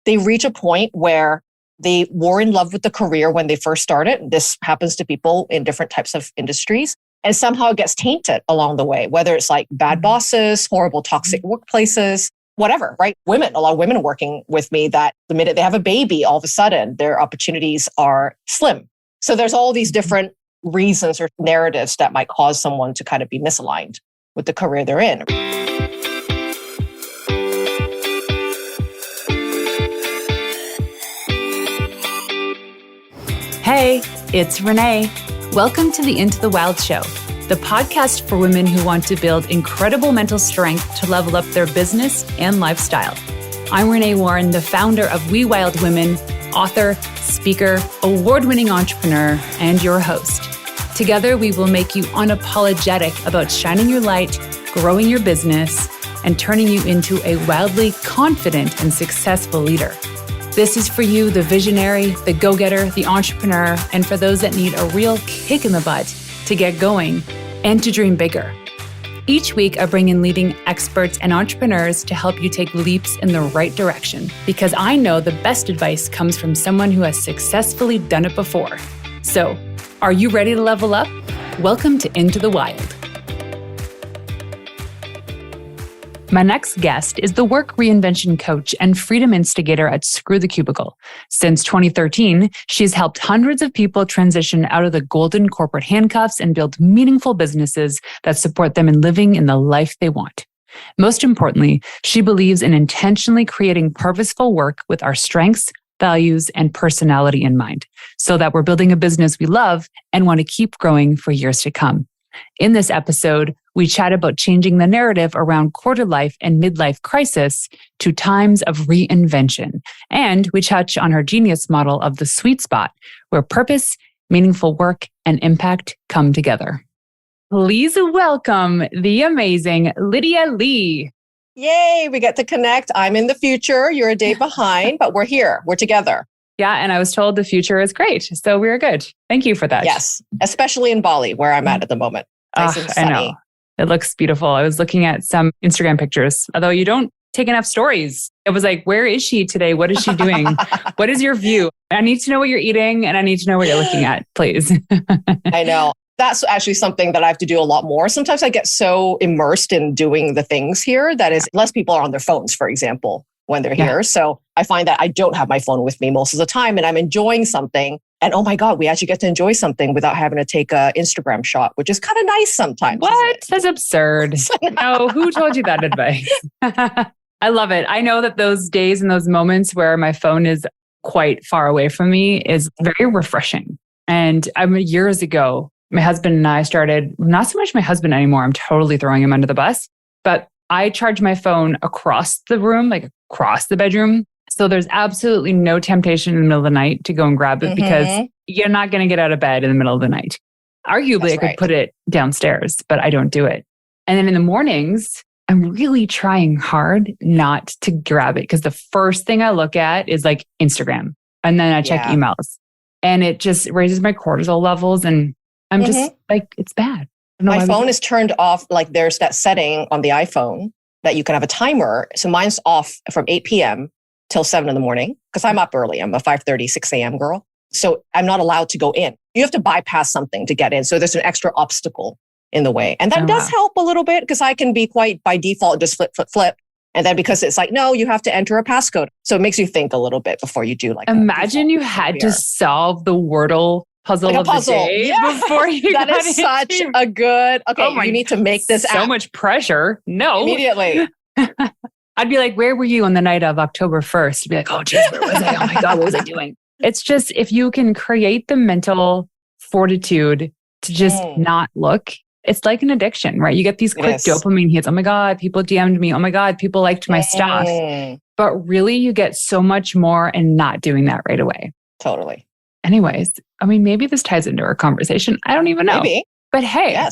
they reach a point where they were in love with the career when they first started. This happens to people in different types of industries. And somehow it gets tainted along the way, whether it's like bad bosses, horrible toxic workplaces, whatever, right? A lot of women working with me that the minute they have a baby, all of a sudden their opportunities are slim. So there's all these different reasons or narratives that might cause someone to kind of be misaligned with the career they're in. Hey, it's Renee. Welcome to the Into the Wild Show, the podcast for women who want to build incredible mental strength to level up their business and lifestyle. I'm Renee Warren, the founder of We Wild Women, author, speaker, award-winning entrepreneur, and your host. Together, we will make you unapologetic about shining your light, growing your business, and turning you into a wildly confident and successful leader. This is for you, the visionary, the go-getter, the entrepreneur, and for those that need a real kick in the butt to get going and to dream bigger. Each week, I bring in leading experts and entrepreneurs to help you take leaps in the right direction, because I know the best advice comes from someone who has successfully done it before. So, are you ready to level up? Welcome to Into the Wild. My next guest is the work reinvention coach and freedom instigator at Screw The Cubicle. Since 2013, she's helped hundreds of people transition out of the golden corporate handcuffs and build meaningful businesses that support them in living in the life they want. Most importantly, she believes in intentionally creating purposeful work with our strengths, values, and personality in mind, so that we're building a business we love and want to keep growing for years to come. In this episode, we chat about changing the narrative around quarter life and midlife crisis to times of reinvention. And we touch on her genius model of the sweet spot, where purpose, meaningful work, and impact come together. Please welcome the amazing Lydia Lee. Yay, we get to connect. I'm in the future. You're a day behind, but we're here. We're together. Yeah, and I was told the future is great. So we're good. Thank you for that. Yes, especially in Bali, where I'm at the moment. Nice and sunny. I know. It looks beautiful. I was looking at some Instagram pictures, although you don't take enough stories. It was like, where is she today? What is she doing? What is your view? I need to know what you're eating and I need to know what you're looking at, please. I know. That's actually something that I have to do a lot more. Sometimes I get so immersed in doing the things here that is less people are on their phones, for example, when they're here. So I find that I don't have my phone with me most of the time and I'm enjoying something. And oh my God, we actually get to enjoy something without having to take an Instagram shot, which is kind of nice sometimes. What? That's absurd. No, who told you that advice? I love it. I know that those days and those moments where my phone is quite far away from me is very refreshing. And years ago, my husband and I started, not so much my husband anymore, I'm totally throwing him under the bus, but I charge my phone across the room, like across the bedroom. So there's absolutely no temptation in the middle of the night to go and grab it because you're not going to get out of bed in the middle of the night. Arguably, I could put it downstairs, but I don't do it. And then in the mornings, I'm really trying hard not to grab it because the first thing I look at is like Instagram. And then I check emails and it just raises my cortisol levels. And I'm just like, it's bad. My phone is turned off. Like there's that setting on the iPhone that you can have a timer. So mine's off from 8 p.m. till 7 in the morning because I'm up early. I'm a 5:30, 6 a.m. girl. So I'm not allowed to go in. You have to bypass something to get in. So there's an extra obstacle in the way. And that does help a little bit because I can be quite by default, just flip. And then because it's like, no, you have to enter a passcode. So it makes you think a little bit before you do like imagine you had to solve the Wordle puzzle like of the day before you that got is such a good, you need to make this so much pressure. No. Immediately. I'd be like, where were you on the night of October 1st? I'd be like, oh, geez, where was I? Oh my God, what was I doing? It's just, if you can create the mental fortitude to just not look, it's like an addiction, right? You get these quick dopamine hits. Oh my God, people DM'd me. Oh my God, people liked my stuff. But really, you get so much more in not doing that right away. Totally. Anyways, I mean, maybe this ties into our conversation. I don't even know. Maybe. But hey,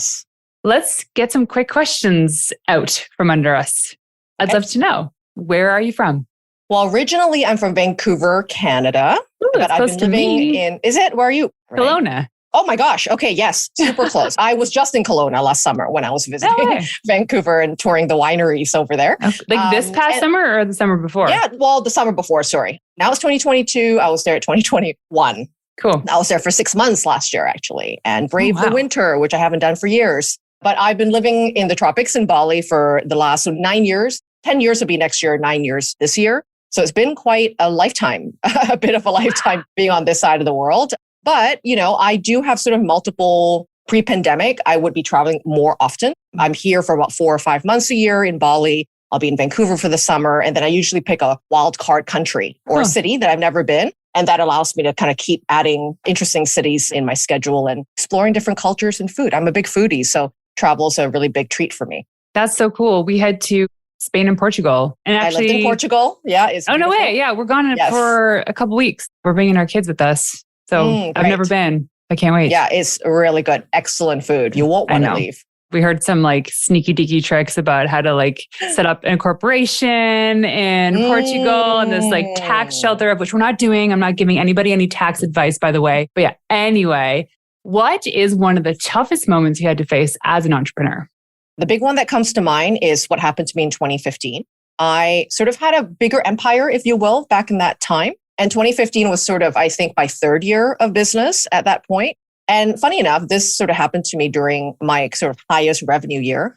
let's get some quick questions out from under us. I'd love to know, where are you from? Well, originally I'm from Vancouver, Canada. Ooh, but I've been living in, is it? Where are you? Kelowna. Oh my gosh. Okay. Yes. Super close. I was just in Kelowna last summer when I was visiting Vancouver and touring the wineries over there. Okay. Like this past summer or the summer before? Yeah. Well, the summer before, sorry. Now it's 2022. I was there at 2021. Cool. I was there for 6 months last year, actually, and braved the winter, which I haven't done for years. But I've been living in the tropics in Bali for the last 9 years. 10 years will be next year, 9 years this year. So it's been quite a lifetime, a bit of a lifetime being on this side of the world. But, I do have sort of multiple pre-pandemic. I would be traveling more often. I'm here for about 4 or 5 months a year in Bali. I'll be in Vancouver for the summer. And then I usually pick a wild card country or a city that I've never been. And that allows me to kind of keep adding interesting cities in my schedule and exploring different cultures and food. I'm a big foodie, so travel is a really big treat for me. That's so cool. We head to Spain and Portugal. And actually, I lived in Portugal. Yeah. It's no way. Yeah. We're gone for a couple weeks. We're bringing our kids with us. So I've never been. I can't wait. Yeah. It's really good. Excellent food. You won't want to leave. We heard some like sneaky deaky tricks about how to like set up a corporation in Portugal and this like tax shelter, of which we're not doing. I'm not giving anybody any tax advice, by the way. But yeah, anyway, what is one of the toughest moments you had to face as an entrepreneur? The big one that comes to mind is what happened to me in 2015. I sort of had a bigger empire, if you will, back in that time. And 2015 was sort of, I think, my third year of business at that point. And funny enough, this sort of happened to me during my sort of highest revenue year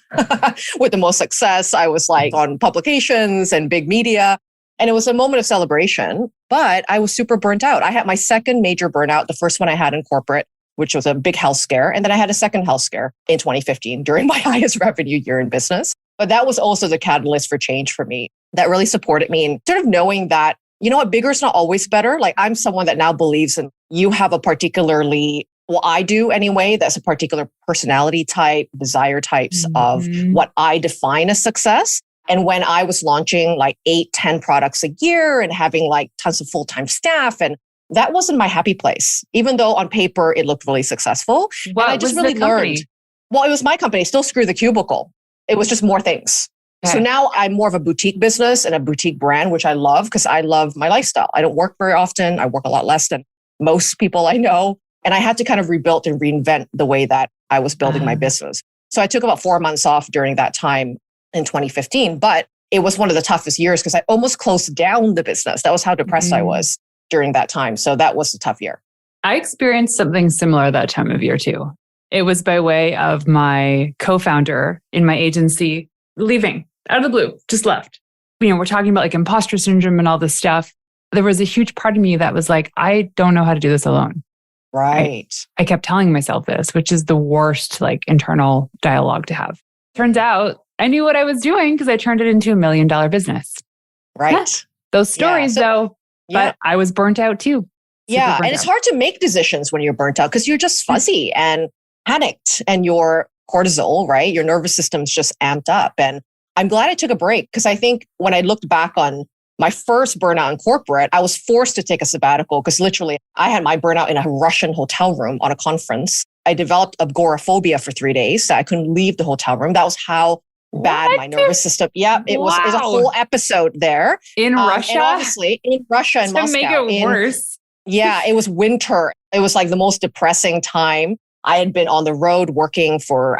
with the most success. I was like on publications and big media, and it was a moment of celebration, but I was super burnt out. I had my second major burnout, the first one I had in corporate, which was a big health scare. And then I had a second health scare in 2015 during my highest revenue year in business. But that was also the catalyst for change for me that really supported me in sort of knowing that, you know what, bigger is not always better. Like I'm someone that now believes in you have a particularly I do anyway. That's a particular personality type, desire types of what I define as success. And when I was launching like 8, 10 products a year and having like tons of full-time staff, and that wasn't my happy place, even though on paper it looked really successful. Well, and I just really learned. Well, it was my company, still Screw The Cubicle. It was just more things. Okay. So now I'm more of a boutique business and a boutique brand, which I love because I love my lifestyle. I don't work very often. I work a lot less than most people I know. And I had to kind of rebuild and reinvent the way that I was building my business. So I took about 4 months off during that time in 2015, but it was one of the toughest years because I almost closed down the business. That was how depressed I was during that time. So that was a tough year. I experienced something similar that time of year too. It was by way of my co-founder in my agency leaving out of the blue, just left. We're talking about like imposter syndrome and all this stuff. There was a huge part of me that was like, I don't know how to do this alone. Right. I kept telling myself this, which is the worst like internal dialogue to have. Turns out I knew what I was doing because I turned it into $1 million business. Right. Yeah. Those stories though, but I was burnt out too. Yeah. And it's hard to make decisions when you're burnt out because you're just fuzzy and panicked and your cortisol, right? Your nervous system's just amped up. And I'm glad I took a break because I think when I looked back on my first burnout in corporate, I was forced to take a sabbatical because literally I had my burnout in a Russian hotel room on a conference. I developed agoraphobia for 3 days. So I couldn't leave the hotel room. That was how bad my nervous system. Yeah, it was a whole episode there. In Russia? And obviously in Russia and Moscow. To make it worse. Yeah, it was winter. It was like the most depressing time. I had been on the road working for,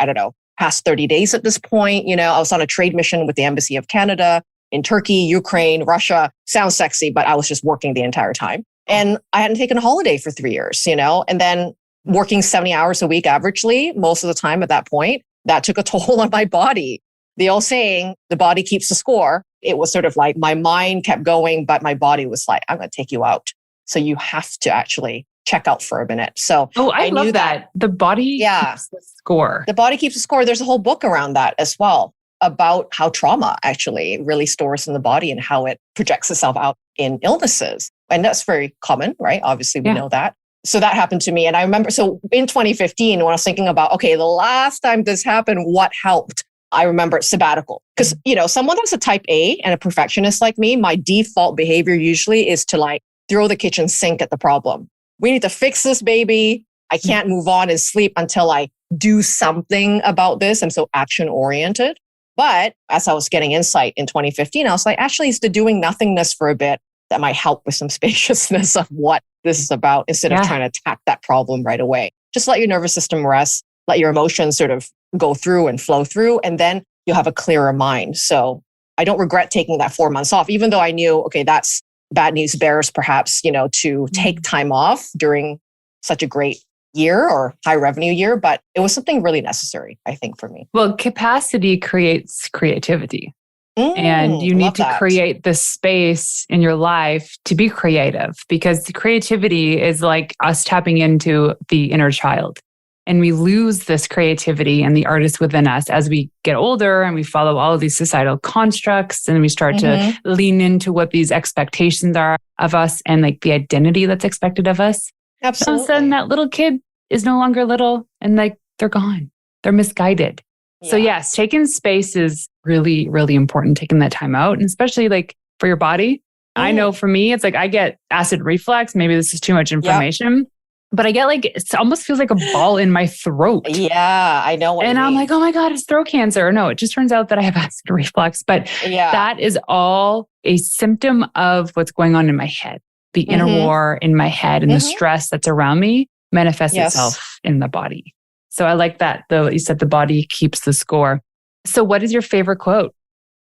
past 30 days at this point. I was on a trade mission with the Embassy of Canada in Turkey, Ukraine, Russia. Sounds sexy, but I was just working the entire time. And I hadn't taken a holiday for 3 years, and then working 70 hours a week averagely most of the time at that point, that took a toll on my body. The old saying, the body keeps the score. It was sort of like my mind kept going, but my body was like, I'm going to take you out. So you have to actually check out for a minute. So I love that. The body keeps the score. The body keeps the score. There's a whole book around that as well about how trauma actually really stores in the body and how it projects itself out in illnesses. And that's very common, right? Obviously, we know that. So that happened to me. And I remember, so in 2015, when I was thinking about, okay, the last time this happened, what helped? I remember sabbatical. Because, someone that's a type A and a perfectionist like me, my default behavior usually is to like throw the kitchen sink at the problem. We need to fix this, baby. I can't move on and sleep until I do something about this. I'm so action oriented. But as I was getting insight in 2015, I was like, actually, it's the doing nothingness for a bit that might help with some spaciousness of what this is about instead of trying to attack that problem right away. just let your nervous system rest, let your emotions sort of go through and flow through, and then you'll have a clearer mind. So I don't regret taking that 4 months off, even though I knew, okay, that's bad news bears perhaps, to take time off during such a great year or high revenue year, but it was something really necessary, I think, for me. Well, capacity creates creativity. And you need to create the space in your life to be creative, because creativity is like us tapping into the inner child. And we lose this creativity and the artist within us as we get older and we follow all of these societal constructs and we start to lean into what these expectations are of us and like the identity that's expected of us. Absolutely. All of a sudden, that little kid is no longer little and like they're gone. They're misguided. Yeah. So yes, taking space is really, really important, taking that time out. And especially like for your body. I know for me, it's like I get acid reflux. Maybe this is too much information. But I get like, it almost feels like a ball in my throat. Yeah, I know what and you I'm mean. like, oh my God, it's throat cancer. No, it just turns out that I have acid reflux. But that is all a symptom of what's going on in my head. The inner war in my head and the stress that's around me manifests itself in the body. So I like that, though. You said the body keeps the score. So what is your favorite quote?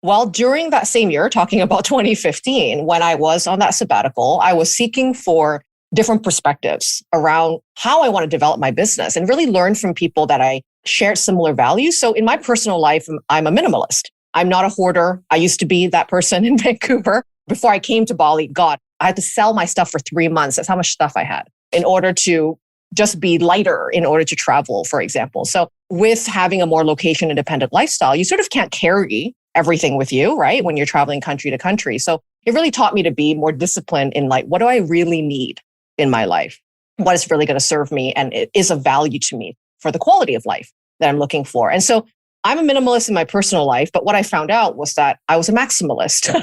Well, during that same year, talking about 2015, when I was on that sabbatical, I was seeking for different perspectives around how I want to develop my business and really learn from people that I shared similar values. So in my personal life, I'm a minimalist. I'm not a hoarder. I used to be that person in Vancouver. Before I came to Bali, God, I had to sell my stuff for 3 months. That's how much stuff I had in order to just be lighter in order to travel, for example. So with having a more location independent lifestyle, you sort of can't carry everything with you, right? When you're traveling country to country. So it really taught me to be more disciplined in like, what do I really need in my life? What is really going to serve me? And it is of value to me for the quality of life that I'm looking for. And so I'm a minimalist in my personal life, but what I found out was that I was a maximalist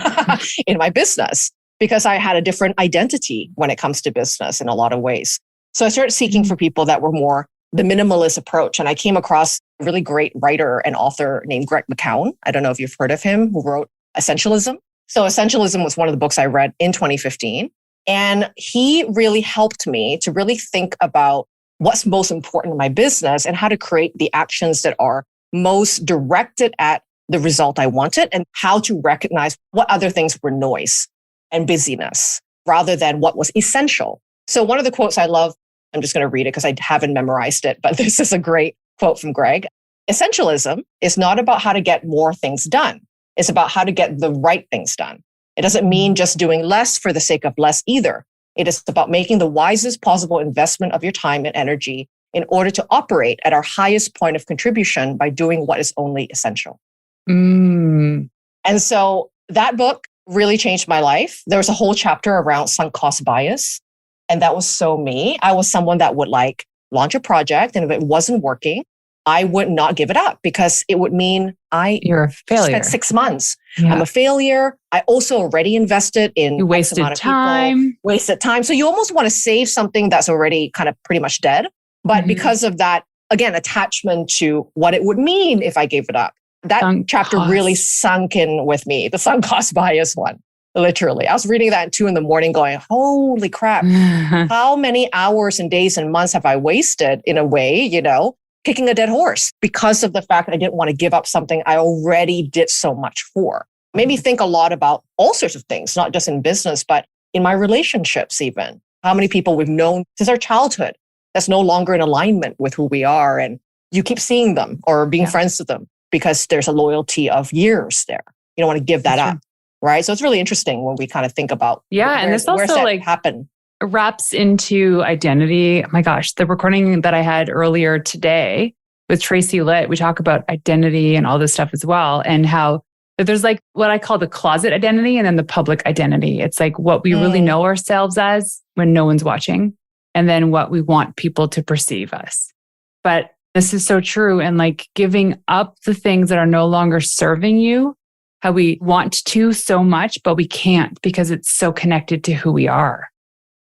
in my business because I had a different identity when it comes to business in a lot of ways. So I started seeking for people that were more the minimalist approach. And I came across a really great writer and author named Greg McKeown. I don't know if you've heard of him, who wrote Essentialism. So Essentialism was one of the books I read in 2015. And he really helped me to really think about what's most important in my business and how to create the actions that are most directed at the result I wanted and how to recognize what other things were noise and busyness rather than what was essential. So one of the quotes I love, I'm just going to read it because I haven't memorized it, but this is a great quote from Greg. Essentialism is not about how to get more things done. It's about how to get the right things done. It doesn't mean just doing less for the sake of less either. It is about making the wisest possible investment of your time and energy in order to operate at our highest point of contribution by doing what is only essential. And so that book really changed my life. There was a whole chapter around sunk cost bias. And that was so me. I was someone that would like launch a project, and if it wasn't working, I would not give it up because it would mean you're a failure. Spent 6 months. Yeah. I'm a failure. I also already invested in you wasted time. Wasted time. So you almost want to save something that's already kind of pretty much dead. But because of that, again, attachment to what it would mean if I gave it up. That chapter really sunk in with me, the sunk cost bias one. Literally. I was reading that at 2 a.m. going, holy crap, how many hours and days and months have I wasted in a way, kicking a dead horse because of the fact that I didn't want to give up something I already did so much for. Made me think a lot about all sorts of things, not just in business, but in my relationships even. How many people we've known since our childhood that's no longer in alignment with who we are. And you keep seeing them or being friends with them because there's a loyalty of years there. You don't want to give that up. Right. So it's really interesting when we kind of think about and this also like happen. Wraps into identity. Oh my gosh, the recording that I had earlier today with Tracy Litt, we talk about identity and all this stuff as well. And how there's like what I call the closet identity and then the public identity. It's like what we really know ourselves as when no one's watching, and then what we want people to perceive us. But this is so true. And like giving up the things that are no longer serving you, how we want to so much, but we can't because it's so connected to who we are.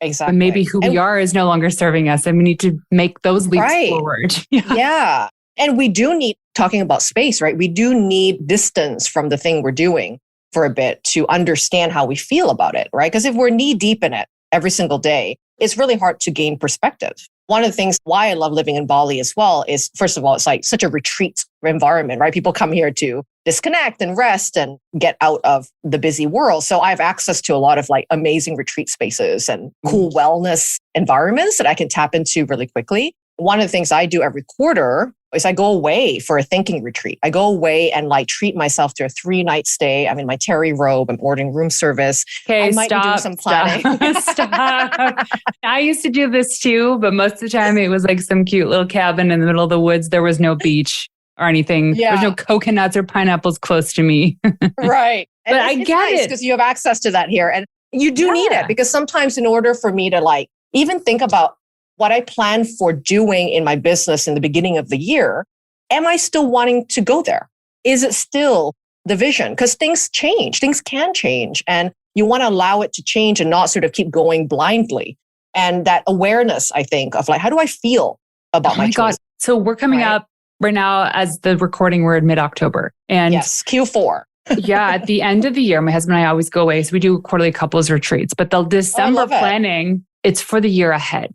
Exactly. But maybe who we are is no longer serving us and we need to make those leaps forward. Yeah. And we do need, talking about space, right? We do need distance from the thing we're doing for a bit to understand how we feel about it, right? Because if we're knee deep in it every single day, it's really hard to gain perspective. one of the things why I love living in Bali as well is, first of all, it's like such a retreat environment, right? People come here to disconnect and rest and get out of the busy world. So I have access to a lot of like amazing retreat spaces and cool wellness environments that I can tap into really quickly. One of the things I do every quarter is I go away for a thinking retreat. I go away and like treat myself to a 3-night stay. I'm in my terry robe. I'm ordering room service. Okay, I might be doing some planning. Stop. I used to do this too, but most of the time it was like some cute little cabin in the middle of the woods. There was no beach or anything. Yeah. There's no coconuts or pineapples close to me. Right. But I get it. Because you have access to that here. And you do need it because sometimes in order for me to like even think about what I plan for doing in my business in the beginning of the year, am I still wanting to go there? Is it still the vision? Because things change, things can change, and you want to allow it to change and not sort of keep going blindly. And that awareness, I think, of like, how do I feel about my choice? God. So we're coming up right now as the recording, we're in mid-October. And yes, Q4. Yeah, at the end of the year, my husband and I always go away. So we do quarterly couples retreats, but the December planning, it's for the year ahead.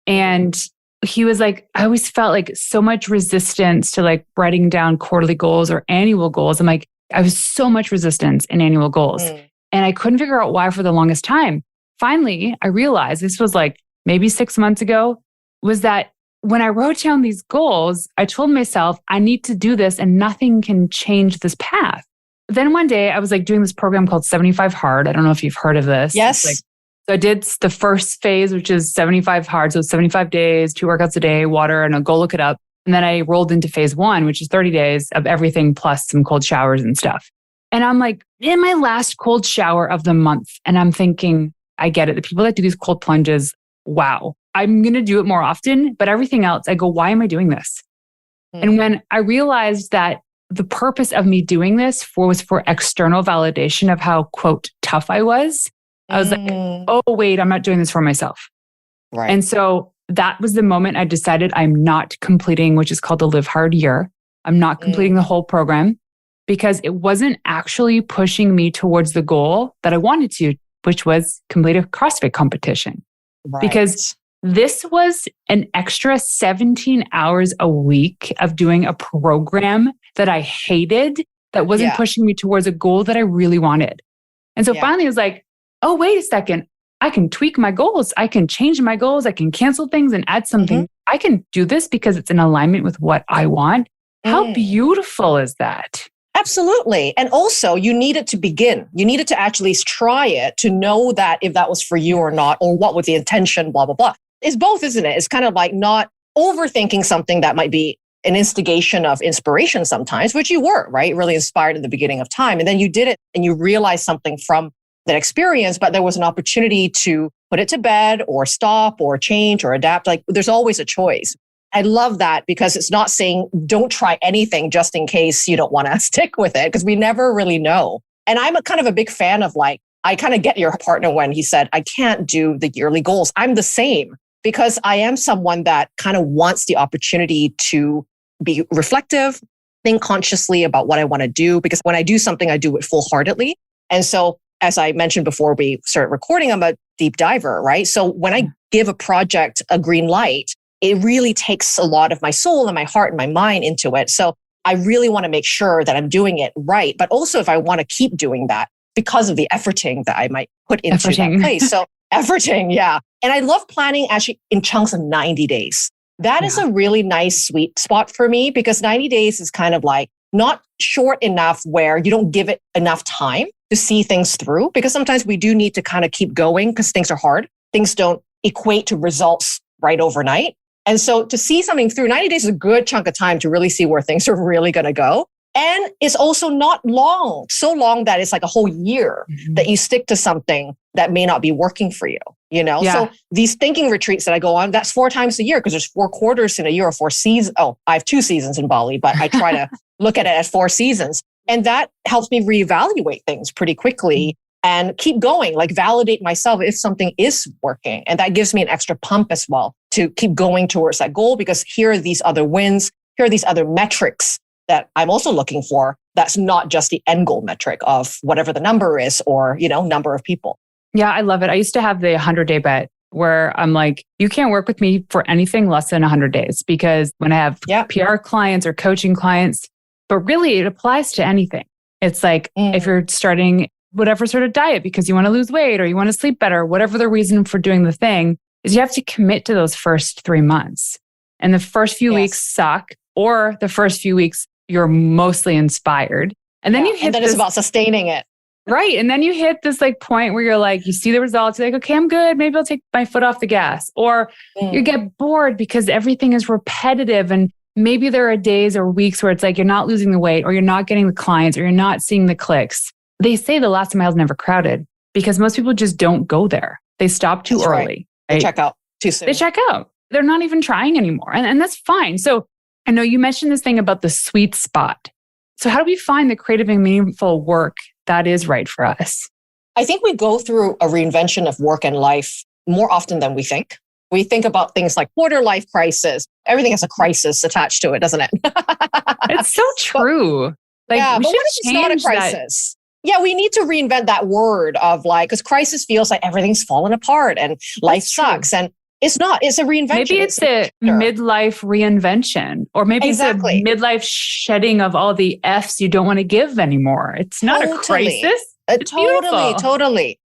And he was like, I always felt like so much resistance to like writing down quarterly goals or annual goals. I'm like, I was so much resistance in annual goals. And I couldn't figure out why for the longest time. Finally, I realized this was like maybe 6 months ago, was that when I wrote down these goals, I told myself, I need to do this and nothing can change this path. Then one day I was like doing this program called 75 Hard. I don't know if you've heard of this. Yes. So I did the first phase, which is 75 hard. So 75 days, 2 workouts a day, water, and I'll go look it up. And then I rolled into phase 1, which is 30 days of everything plus some cold showers and stuff. And I'm like in my last cold shower of the month. And I'm thinking, I get it. The people that do these cold plunges, wow, I'm going to do it more often. But everything else, I go, why am I doing this? And when I realized that the purpose of me doing this was for external validation of how, quote, tough I was, I was like, oh, wait, I'm not doing this for myself. Right. And so that was the moment I decided I'm not completing, which is called the Live Hard year. I'm not completing the whole program because it wasn't actually pushing me towards the goal that I wanted to, which was complete a CrossFit competition. Right. Because this was an extra 17 hours a week of doing a program that I hated, that wasn't pushing me towards a goal that I really wanted. And so finally I was like, oh, wait a second. I can tweak my goals. I can change my goals. I can cancel things and add something. I can do this because it's in alignment with what I want. How beautiful is that? Absolutely. And also you needed to begin. You needed to actually try it to know that if that was for you or not, or what was the intention, blah, blah, blah. It's both, isn't it? It's kind of like not overthinking something that might be an instigation of inspiration sometimes, which you were, right? Really inspired in the beginning of time. And then you did it and you realized something from that experience, but there was an opportunity to put it to bed or stop or change or adapt. Like there's always a choice. I love that because it's not saying don't try anything just in case you don't want to stick with it, because we never really know. And I'm kind of a big fan of like, I kind of get your partner when he said, I can't do the yearly goals. I'm the same because I am someone that kind of wants the opportunity to be reflective, think consciously about what I want to do, because when I do something, I do it full-heartedly. And so as I mentioned before we started recording, I'm a deep diver, right? So when I give a project a green light, it really takes a lot of my soul and my heart and my mind into it. So I really want to make sure that I'm doing it right. But also if I want to keep doing that because of the efforting that I might put into that place. So efforting, yeah. And I love planning actually in chunks of 90 days. That is a really nice sweet spot for me because 90 days is kind of like not short enough where you don't give it enough time to see things through, because sometimes we do need to kind of keep going because things are hard. Things don't equate to results right overnight. And so to see something through 90 days is a good chunk of time to really see where things are really going to go. And it's also not long, so long that it's like a whole year that you stick to something that may not be working for you, you know? So these thinking retreats that I go on, that's 4 times a year because there's 4 quarters in a year or 4 seasons. Oh, I have 2 seasons in Bali, but I try to look at it as 4 seasons. And that helps me reevaluate things pretty quickly and keep going, like validate myself if something is working. And that gives me an extra pump as well to keep going towards that goal, because here are these other wins, here are these other metrics that I'm also looking for. That's not just the end goal metric of whatever the number is or, you know, number of people. Yeah, I love it. I used to have the 100-day bet where I'm like, you can't work with me for anything less than 100 days because when I have PR clients or coaching clients, but really it applies to anything. It's like if you're starting whatever sort of diet because you want to lose weight or you want to sleep better, whatever the reason for doing the thing is, you have to commit to those first 3 months. And the first few weeks suck, or the first few weeks you're mostly inspired. And then it's about sustaining it. Right. And then you hit this like point where you're like, you see the results, you're like, okay, I'm good. Maybe I'll take my foot off the gas. Or you get bored because everything is repetitive. And maybe there are days or weeks where it's like, you're not losing the weight or you're not getting the clients or you're not seeing the clicks. They say the last mile is never crowded because most people just don't go there. They stop too early. Right. They check out too soon. They check out. They're not even trying anymore. And that's fine. So I know you mentioned this thing about the sweet spot. So how do we find the creative and meaningful work that is right for us? I think we go through a reinvention of work and life more often than we think. We think about things like quarter life crisis. Everything has a crisis attached to it, doesn't it? It's so true. But what if it's not a crisis? Yeah, we need to reinvent that word of like, because crisis feels like everything's fallen apart and life sucks. And it's not. It's a reinvention. Maybe it's a midlife reinvention, or maybe it's a midlife shedding of all the F's you don't want to give anymore. It's not a crisis. It's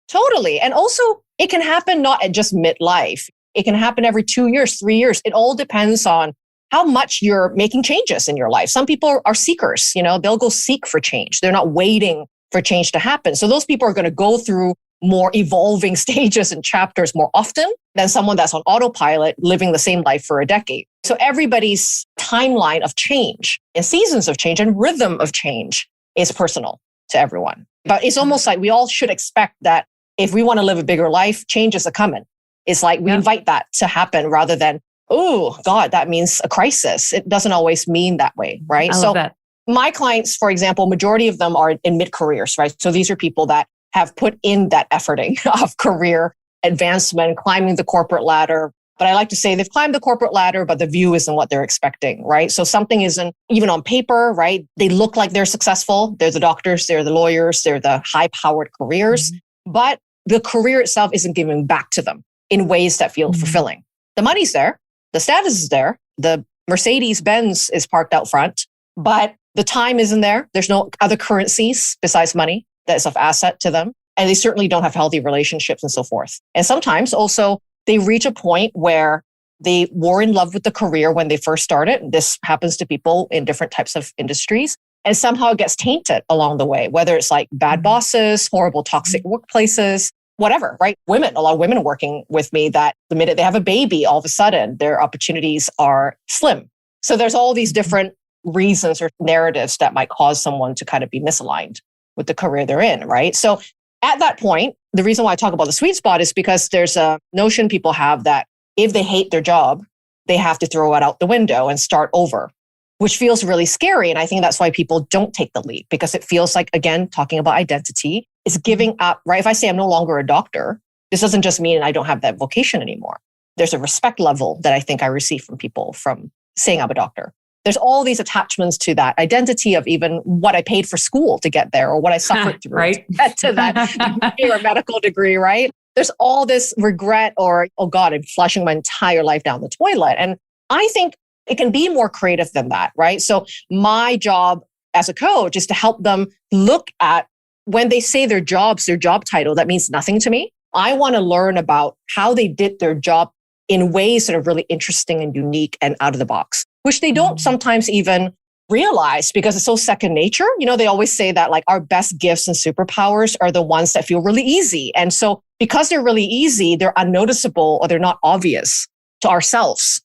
Totally. And also, it can happen not at just midlife. It can happen every 2 years, 3 years. It all depends on how much you're making changes in your life. Some people are seekers. They'll go seek for change. They're not waiting for change to happen. So those people are going to go through more evolving stages and chapters more often than someone that's on autopilot living the same life for a decade. So everybody's timeline of change and seasons of change and rhythm of change is personal to everyone. But it's almost like we all should expect that if we want to live a bigger life, change is a coming. It's like we invite that to happen rather than, oh God, that means a crisis. It doesn't always mean that way, right? I love that. My clients, for example, majority of them are in mid-careers, right? So these are people that have put in that efforting of career advancement, climbing the corporate ladder. But I like to say they've climbed the corporate ladder, but the view isn't what they're expecting, right? So something isn't even on paper, right? They look like they're successful. They're the doctors, they're the lawyers, they're the high-powered careers, but the career itself isn't giving back to them in ways that feel fulfilling. The money's there, the status is there, the Mercedes-Benz is parked out front, but the time isn't there. There's no other currencies besides money that's of asset to them. And they certainly don't have healthy relationships and so forth. And sometimes also they reach a point where they were in love with the career when they first started. This happens to people in different types of industries. And somehow it gets tainted along the way, whether it's like bad bosses, horrible toxic workplaces, whatever, right? A lot of women working with me that the minute they have a baby, all of a sudden their opportunities are slim. So there's all these different reasons or narratives that might cause someone to kind of be misaligned with the career they're in, right? So at that point, the reason why I talk about the sweet spot is because there's a notion people have that if they hate their job, they have to throw it out the window and start over, which feels really scary. And I think that's why people don't take the leap, because it feels like, again, talking about identity, it's giving up, right? If I say I'm no longer a doctor, this doesn't just mean I don't have that vocation anymore. There's a respect level that I think I receive from people from saying I'm a doctor. There's all these attachments to that identity of even what I paid for school to get there or what I suffered through right? to get to that degree or medical degree, right? There's all this regret or, oh God, I'm flushing my entire life down the toilet. And I think it can be more creative than that, right? So my job as a coach is to help them look at when they say their job title, that means nothing to me. I want to learn about how they did their job in ways that are really interesting and unique and out of the box, which they don't sometimes even realize because it's so second nature. They always say that like our best gifts and superpowers are the ones that feel really easy. And so because they're really easy, they're unnoticeable or they're not obvious to ourselves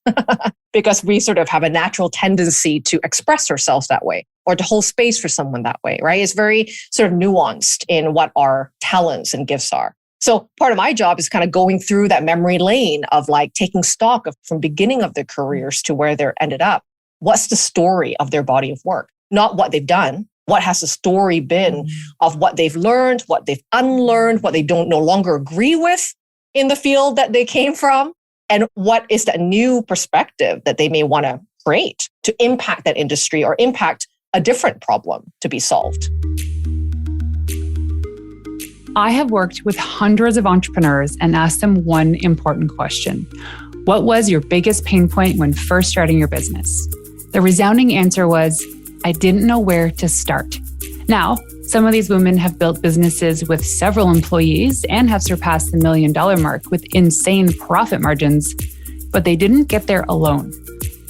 because we sort of have a natural tendency to express ourselves that way or to hold space for someone that way, right? It's very sort of nuanced in what our talents and gifts are. So part of my job is kind of going through that memory lane of like taking stock of from beginning of their careers to where they're ended up. What's the story of their body of work? Not what they've done. What has the story been of what they've learned, what they've unlearned, what they don't no longer agree with in the field that they came from? And what is that new perspective that they may want to create to impact that industry or impact a different problem to be solved? I have worked with hundreds of entrepreneurs and asked them one important question. What was your biggest pain point when first starting your business? The resounding answer was, I didn't know where to start. Now, some of these women have built businesses with several employees and have surpassed the $1 million mark with insane profit margins, but they didn't get there alone.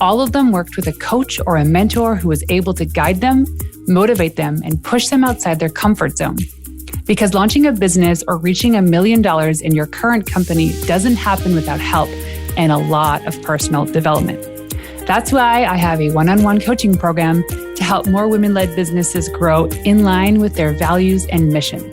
All of them worked with a coach or a mentor who was able to guide them, motivate them, and push them outside their comfort zone. Because launching a business or reaching $1 million in your current company doesn't happen without help and a lot of personal development. That's why I have a one-on-one coaching program to help more women-led businesses grow in line with their values and mission.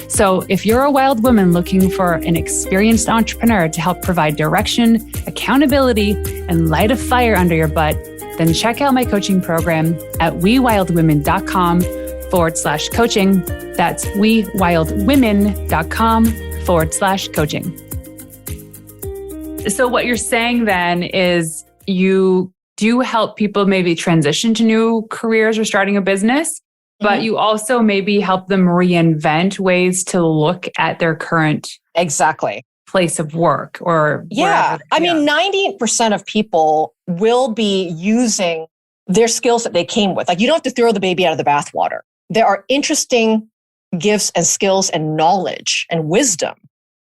So if you're a wild woman looking for an experienced entrepreneur to help provide direction, accountability, and light a fire under your butt, then check out my coaching program at wewildwomen.com/coaching. That's wewildwomen.com/coaching. So what you're saying then is you do help people maybe transition to new careers or starting a business, but you also maybe help them reinvent ways to look at their current place of work or wherever. I mean, 90% of people will be using their skills that they came with. Like, you don't have to throw the baby out of the bathwater. There are interesting gifts and skills and knowledge and wisdom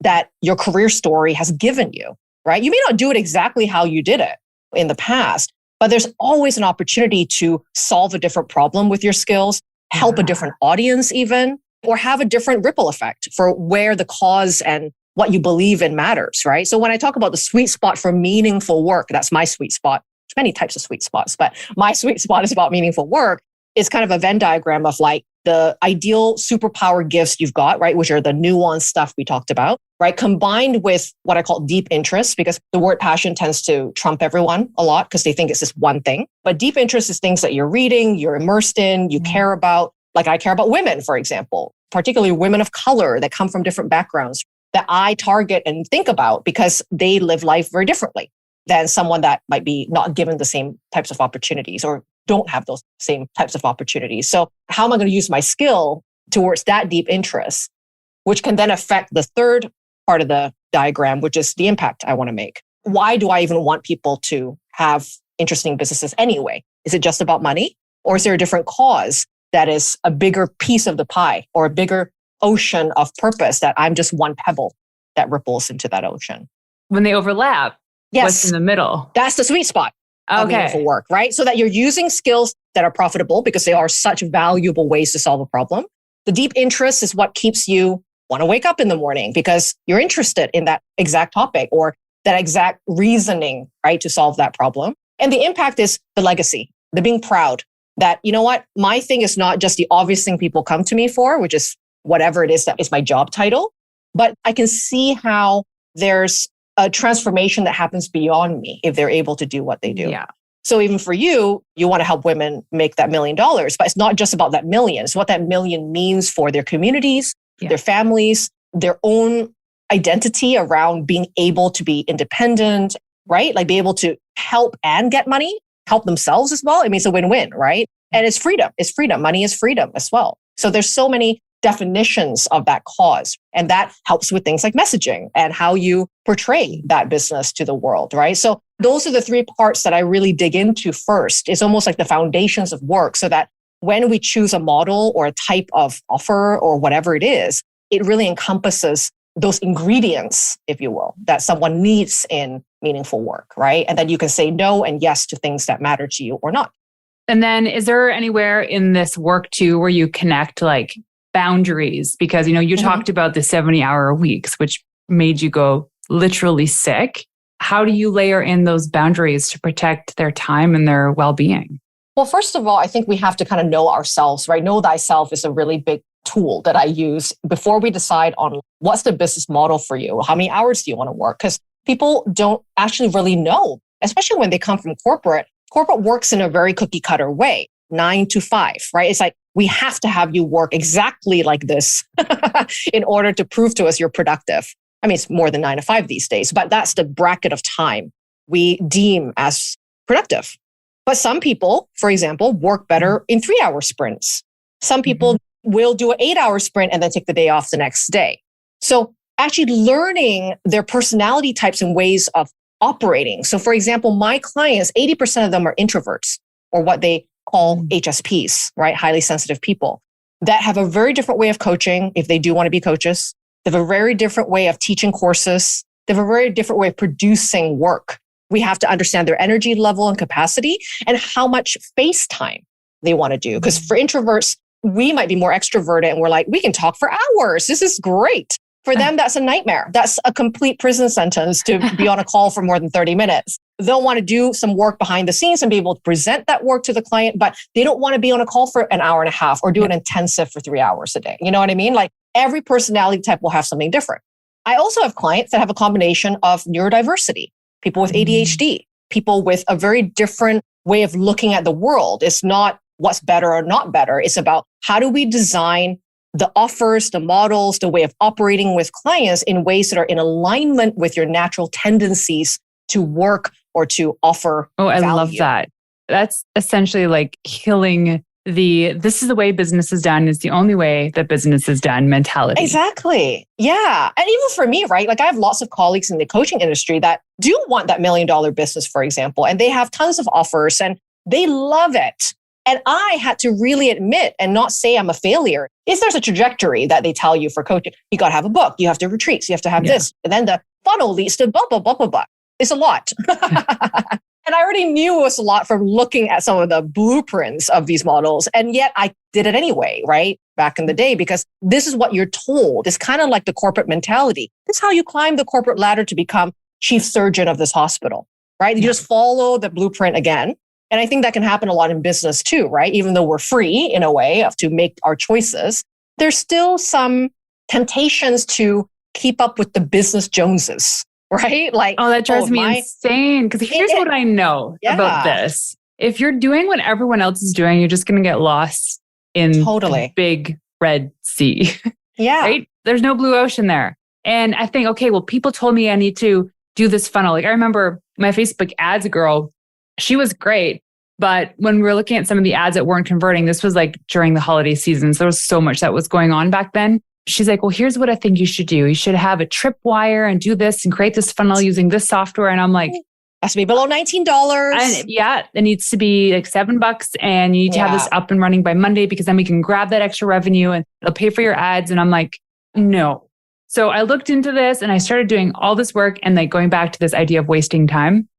that your career story has given you, right? You may not do it exactly how you did it in the past, but there's always an opportunity to solve a different problem with your skills, help a different audience even, or have a different ripple effect for where the cause and what you believe in matters, right? So when I talk about the sweet spot for meaningful work, that's my sweet spot. There's many types of sweet spots, but my sweet spot is about meaningful work. It's kind of a Venn diagram of like the ideal superpower gifts you've got, right? Which are the nuanced stuff we talked about, right? Combined with what I call deep interest, because the word passion tends to trump everyone a lot because they think it's this one thing. But deep interest is things that you're reading, you're immersed in, you care about. Like, I care about women, for example, particularly women of color that come from different backgrounds that I target and think about because they live life very differently than someone that might be not given the same types of opportunities or don't have those same types of opportunities. So how am I going to use my skill towards that deep interest, which can then affect the third part of the diagram, which is the impact I want to make? Why do I even want people to have interesting businesses anyway? Is it just about money? Or is there a different cause that is a bigger piece of the pie or a bigger ocean of purpose that I'm just one pebble that ripples into that ocean? When they overlap, what's in the middle? That's the sweet spot. Meaningful work, right? So that you're using skills that are profitable because they are such valuable ways to solve a problem. The deep interest is what keeps you want to wake up in the morning because you're interested in that exact topic or that exact reasoning, right, to solve that problem. And the impact is the legacy, the being proud that, you know what, my thing is not just the obvious thing people come to me for, which is whatever it is that is my job title, but I can see how there's a transformation that happens beyond me if they're able to do what they do. Yeah. So even for you, you want to help women make that $1 million, but it's not just about that million. It's what that million means for their communities, their families, their own identity around being able to be independent, right? Like be able to help and get money, help themselves as well. I mean, it's a win-win, right? And it's freedom. It's freedom. Money is freedom as well. So there's so many definitions of that cause. And that helps with things like messaging and how you portray that business to the world, right? So those are the three parts that I really dig into first. It's almost like the foundations of work so that when we choose a model or a type of offer or whatever it is, it really encompasses those ingredients, if you will, that someone needs in meaningful work, right? And then you can say no and yes to things that matter to you or not. And then is there anywhere in this work too where you connect like boundaries? Because, you talked about the 70-hour weeks, which made you go literally sick. How do you layer in those boundaries to protect their time and their well-being? Well, first of all, I think we have to kind of know ourselves, right? Know thyself is a really big tool that I use before we decide on what's the business model for you. How many hours do you want to work? Because people don't actually really know, especially when they come from corporate. Corporate works in a very cookie cutter way, 9 to 5, right? It's like, we have to have you work exactly like this in order to prove to us you're productive. I mean, it's more than 9 to 5 these days, but that's the bracket of time we deem as productive. But some people, for example, work better in 3-hour sprints. Some people will do an 8-hour sprint and then take the day off the next day. So actually learning their personality types and ways of operating. So for example, my clients, 80% of them are introverts, or what they call HSPs, right? Highly sensitive people that have a very different way of coaching if they do want to be coaches. They have a very different way of teaching courses. They have a very different way of producing work. We have to understand their energy level and capacity and how much face time they want to do. Because for introverts, we might be more extroverted and we're like, we can talk for hours. This is great. For them, that's a nightmare. That's a complete prison sentence to be on a call for more than 30 minutes. They'll want to do some work behind the scenes and be able to present that work to the client, but they don't want to be on a call for an hour and a half or do an intensive for 3 hours a day. You know what I mean? Like every personality type will have something different. I also have clients that have a combination of neurodiversity, people with ADHD, people with a very different way of looking at the world. It's not what's better or not better. It's about how do we design the offers, the models, the way of operating with clients in ways that are in alignment with your natural tendencies to work or to offer value. Love that. That's essentially like killing this is the way business is done, is the only way that business is done mentality. Exactly. Yeah. And even for me, right? Like I have lots of colleagues in the coaching industry that do want that $1 million business, for example, and they have tons of offers and they love it. And I had to really admit and not say I'm a failure. There's a trajectory that they tell you for coaching. You got to have a book. You have to retreats. You have to have this. And then the funnel leads to blah, blah, blah, blah, blah. It's a lot. And I already knew it was a lot from looking at some of the blueprints of these models. And yet I did it anyway, right? Back in the day, because this is what you're told. It's kind of like the corporate mentality. This is how you climb the corporate ladder to become chief surgeon of this hospital, right? You just follow the blueprint again. And I think that can happen a lot in business too, right? Even though we're free in a way to make our choices, there's still some temptations to keep up with the business Joneses, right? Like, that drives me insane. Because here's what I know about this. If you're doing what everyone else is doing, you're just going to get lost in the big red sea. Yeah. Right? There's no blue ocean there. And I think, okay, well, people told me I need to do this funnel. Like I remember my Facebook ads girl, she was great. But when we were looking at some of the ads that weren't converting, this was like during the holiday season. So there was so much that was going on back then. She's like, well, here's what I think you should do. You should have a tripwire and do this and create this funnel using this software. And I'm like, has to be below $19. And it needs to be like $7 and you need to have this up and running by Monday because then we can grab that extra revenue and it'll pay for your ads. And I'm like, no. So I looked into this and I started doing all this work and like going back to this idea of wasting time.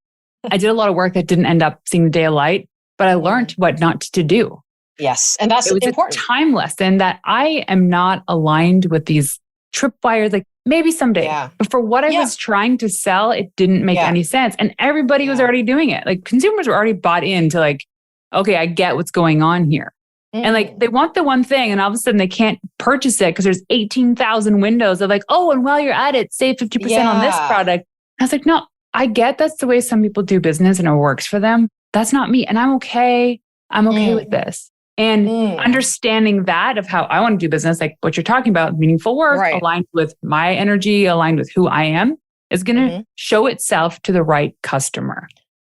I did a lot of work that didn't end up seeing the day of light, but I learned what not to do. Yes. And that's important. It was a time lesson that I am not aligned with these tripwires, like maybe someday. Yeah. But for what I was trying to sell, it didn't make any sense. And everybody was already doing it. Like consumers were already bought into like, okay, I get what's going on here. And like, they want the one thing and all of a sudden they can't purchase it because there's 18,000 windows of like, oh, and while you're at it, save 50% on this product. I was like, no, I get that's the way some people do business and it works for them. That's not me. And I'm okay. I'm okay with this. And understanding that of how I want to do business, like what you're talking about, meaningful work, aligned with my energy, aligned with who I am, is going to show itself to the right customer.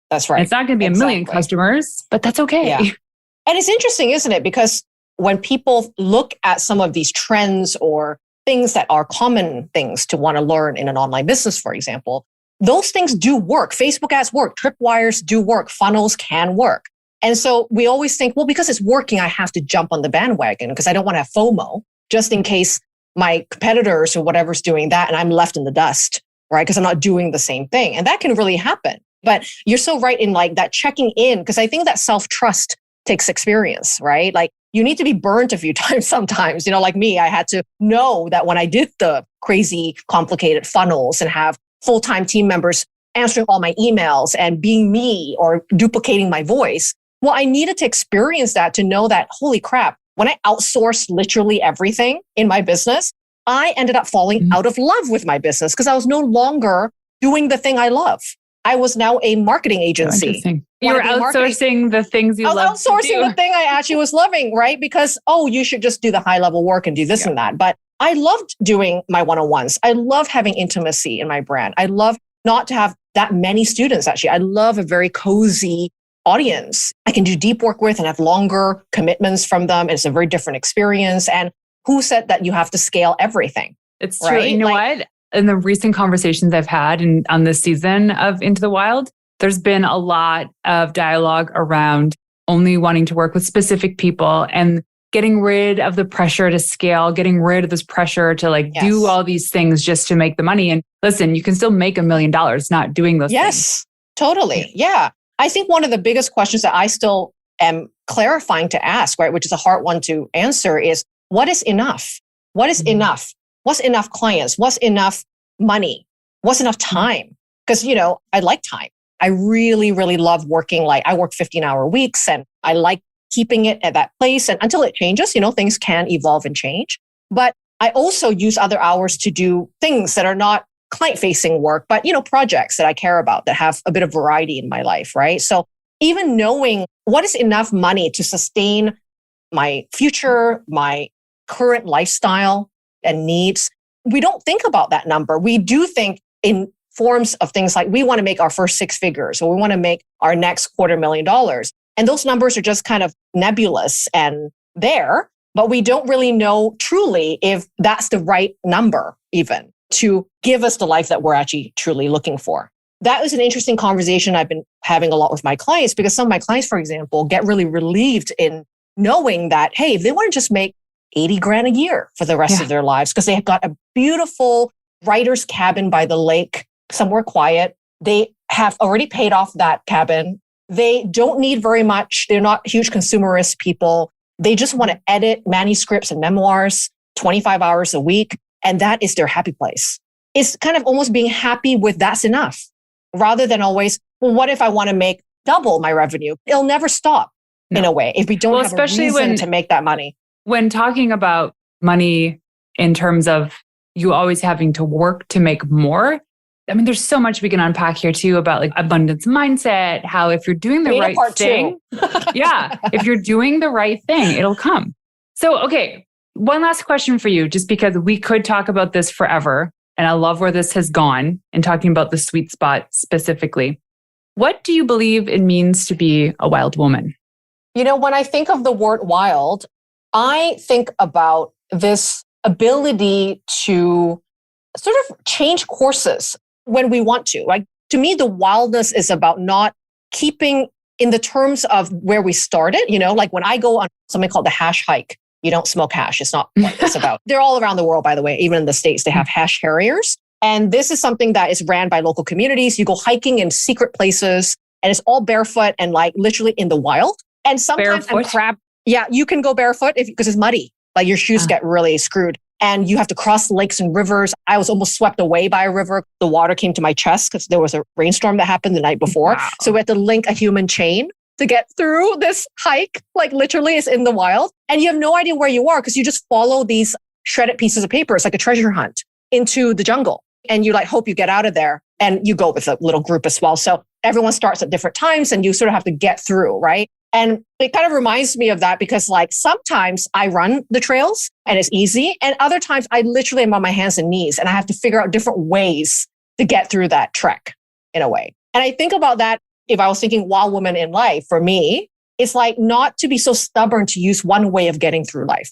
That's right. And it's not going to be a million customers, but that's okay. Yeah. And it's interesting, isn't it? Because when people look at some of these trends or things that are common things to want to learn in an online business, for example, those things do work. Facebook ads work. Tripwires do work. Funnels can work. And so we always think, well, because it's working, I have to jump on the bandwagon because I don't want to have FOMO just in case my competitors or whatever's doing that and I'm left in the dust, right? Because I'm not doing the same thing. And that can really happen. But you're so right in like that checking in, because I think that self-trust takes experience, right? Like you need to be burnt a few times sometimes. You know, like me, I had to know that when I did the crazy, complicated funnels and have full-time team members answering all my emails and being me or duplicating my voice, well, I needed to experience that to know that, holy crap, when I outsourced literally everything in my business, I ended up falling out of love with my business because I was no longer doing the thing I love. I was now a marketing agency. You were outsourcing the things you love. I was outsourcing the thing I actually was loving, right? Because, you should just do the high level work and do this and that. But I loved doing my one-on-ones. I love having intimacy in my brand. I love not to have that many students, actually. I love a very cozy audience I can do deep work with and have longer commitments from them. It's a very different experience. And who said that you have to scale everything? It's true. Right? You know what? In the recent conversations I've had on this season of Into the Wild, there's been a lot of dialogue around only wanting to work with specific people and getting rid of the pressure to scale, getting rid of this pressure to do all these things just to make the money. And listen, you can still make $1 million not doing those things. Yes, totally. Yeah. I think one of the biggest questions that I still am clarifying to ask, right, which is a hard one to answer, is what is enough? What is enough? What's enough clients? What's enough money? What's enough time? Because, I like time. I really, really love working. I work 15-hour weeks and I like keeping it at that place. And until it changes, things can evolve and change. But I also use other hours to do things that are not client-facing work, but, projects that I care about that have a bit of variety in my life, right? So even knowing what is enough money to sustain my future, my current lifestyle and needs, we don't think about that number. We do think in forms of things like we want to make our first 6 figures or we want to make our next $250,000. And those numbers are just kind of nebulous and there, but we don't really know truly if that's the right number even to give us the life that we're actually truly looking for. That was an interesting conversation I've been having a lot with my clients because some of my clients, for example, get really relieved in knowing that, hey, if they want to just make 80 grand a year for the rest of their lives because they have got a beautiful writer's cabin by the lake, somewhere quiet. They have already paid off that cabin. They don't need very much. They're not huge consumerist people. They just want to edit manuscripts and memoirs 25 hours a week. And that is their happy place. It's kind of almost being happy with that's enough rather than always, well, what if I want to make double my revenue? It'll never stop in a way if we don't have a reason to make that money. When talking about money in terms of you always having to work to make more, I mean, there's so much we can unpack here too about abundance mindset, how if you're doing the right thing, if you're doing the right thing, it'll come. So, okay, one last question for you, just because we could talk about this forever. And I love where this has gone and talking about the sweet spot specifically. What do you believe it means to be a wild woman? When I think of the word wild, I think about this ability to sort of change courses when we want to. To me, the wildness is about not keeping in the terms of where we started. When I go on something called the hash hike, you don't smoke hash. It's not what it's about. They're all around the world, by the way. Even in the States, they have hash harriers. And this is something that is ran by local communities. You go hiking in secret places and it's all barefoot and literally in the wild. And sometimes you can go barefoot because it's muddy. Your shoes get really screwed. And you have to cross lakes and rivers. I was almost swept away by a river. The water came to my chest because there was a rainstorm that happened the night before. Wow. So we had to link a human chain to get through this hike. Literally it's in the wild. And you have no idea where you are because you just follow these shredded pieces of paper. It's like a treasure hunt into the jungle. And you hope you get out of there. And you go with a little group as well. So everyone starts at different times and you sort of have to get through, right? And it kind of reminds me of that because sometimes I run the trails and it's easy. And other times I literally am on my hands and knees and I have to figure out different ways to get through that trek in a way. And I think about that if I was thinking wild woman in life, for me, it's not to be so stubborn to use one way of getting through life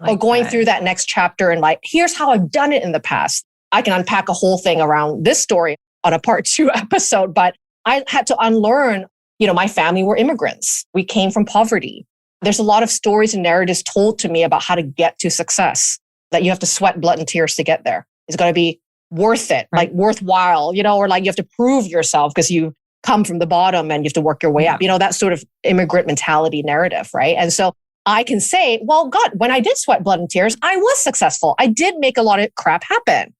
or going through that next chapter and here's how I've done it in the past. I can unpack a whole thing around this story on a part 2 episode, but I had to unlearn. My family were immigrants. We came from poverty. There's a lot of stories and narratives told to me about how to get to success, that you have to sweat blood and tears to get there. It's going to be worth it, worthwhile, or you have to prove yourself because you come from the bottom and you have to work your way up. That sort of immigrant mentality narrative, right? And so I can say, well, God, when I did sweat blood and tears, I was successful. I did make a lot of crap happen.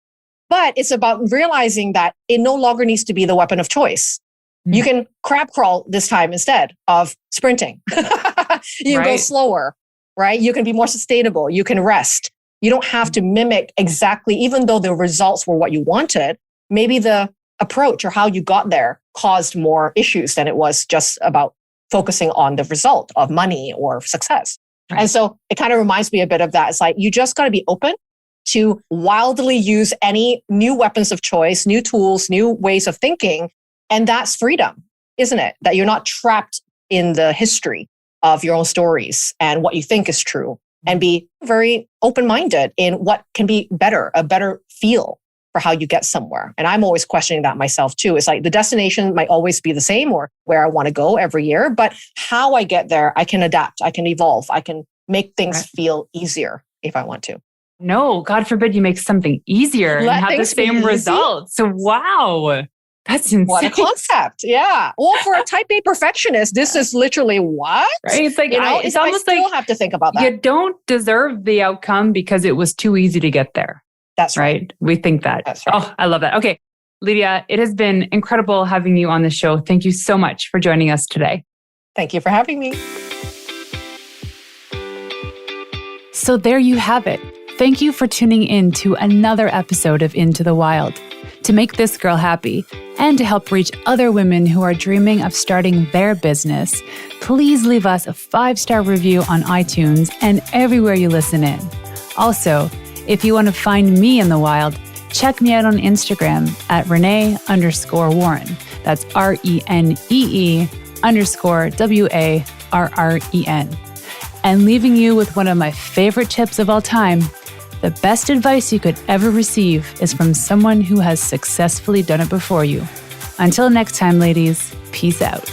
But it's about realizing that it no longer needs to be the weapon of choice. You can crab crawl this time instead of sprinting. You can go slower, right? You can be more sustainable. You can rest. You don't have to mimic exactly, even though the results were what you wanted. Maybe the approach or how you got there caused more issues than it was just about focusing on the result of money or success. Right. And so it kind of reminds me a bit of that. It's you just got to be open to wildly use any new weapons of choice, new tools, new ways of thinking. And that's freedom, isn't it? That you're not trapped in the history of your own stories and what you think is true, and be very open-minded in what can be better, a better feel for how you get somewhere. And I'm always questioning that myself too. It's like the destination might always be the same or where I want to go every year, but how I get there, I can adapt, I can evolve, I can make things feel easier if I want to. No, God forbid you make something easier and have the same results. So, wow. That's insane. What a concept. Yeah. Well, for a type A perfectionist, this is literally what? Right? It's like, it's almost like you have to think about that. You don't deserve the outcome because it was too easy to get there. That's right. We think that. That's right. Oh, I love that. Okay. Lydia, it has been incredible having you on the show. Thank you so much for joining us today. Thank you for having me. So there you have it. Thank you for tuning in to another episode of Into the Wild. To make this girl happy and to help reach other women who are dreaming of starting their business, please leave us a 5-star review on iTunes and everywhere you listen in. Also, if you want to find me in the wild, check me out on Instagram at Renee_Warren. That's RENEE_WARREN. And leaving you with one of my favorite tips of all time: the best advice you could ever receive is from someone who has successfully done it before you. Until next time, ladies, peace out.